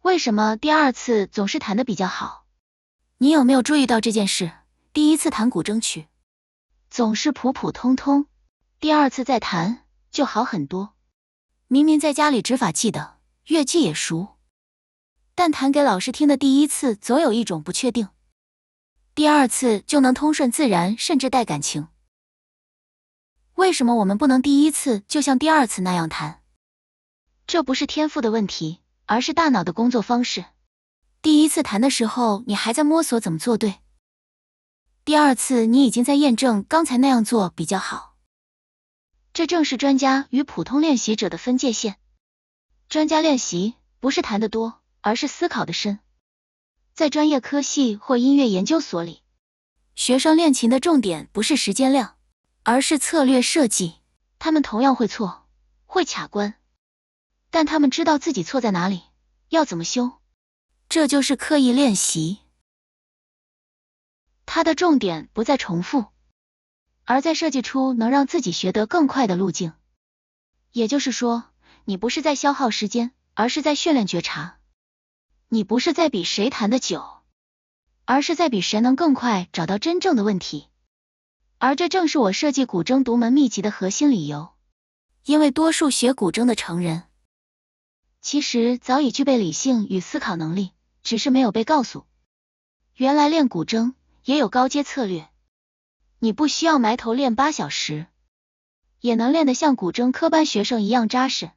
为什么第二次总是弹得比较好？你有没有注意到这件事？第一次弹古筝曲，总是普普通通，第二次再弹就好很多。明明在家里指法记得，乐器也熟，但弹给老师听的第一次总有一种不确定，第二次就能通顺自然，甚至带感情。为什么我们不能第一次就像第二次那样弹？这不是天赋的问题，而是大脑的工作方式。第一次弹的时候，你还在摸索怎么做对，第二次你已经在验证刚才那样做比较好。这正是专家与普通练习者的分界线。专家练习不是弹得多，而是思考的深。在专业科系或音乐研究所里，学生练琴的重点不是时间量，而是策略设计。他们同样会错，会卡关，但他们知道自己错在哪里，要怎么修。这就是刻意练习。它的重点不在重复，而在设计出能让自己学得更快的路径。也就是说，你不是在消耗时间，而是在训练觉察。你不是在比谁弹得久，而是在比谁能更快找到真正的问题。而这正是我设计古筝独门秘籍的核心理由。因为多数学古筝的成人，其实早已具备理性与思考能力，只是没有被告诉。原来练古筝也有高阶策略，你不需要埋头练8小时，也能练得像古筝科班学生一样扎实。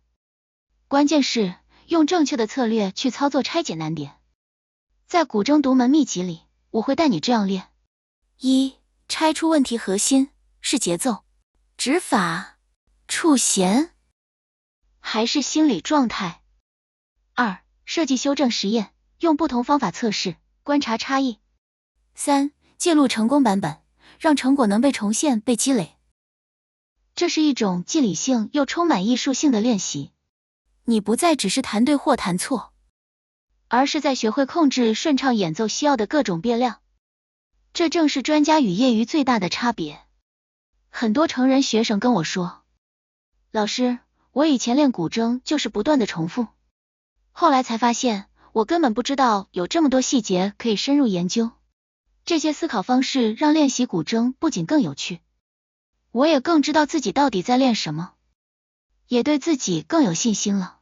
关键是用正确的策略去操作，拆解难点。在古筝独门秘籍里，我会带你这样练。1. 拆出问题核心，是节奏、指法、触弦，还是心理状态。2. 设计修正实验，用不同方法测试，观察差异。3. 记录成功版本，让成果能被重现、被积累。这是一种既理性又充满艺术性的练习。你不再只是弹对或弹错，而是在学会控制顺畅演奏需要的各种变量。这正是专家与业余最大的差别。很多成人学生跟我说，老师，我以前练古筝就是不断的重复，后来才发现我根本不知道有这么多细节可以深入研究。这些思考方式让练习古筝不仅更有趣，我也更知道自己到底在练什么，也对自己更有信心了。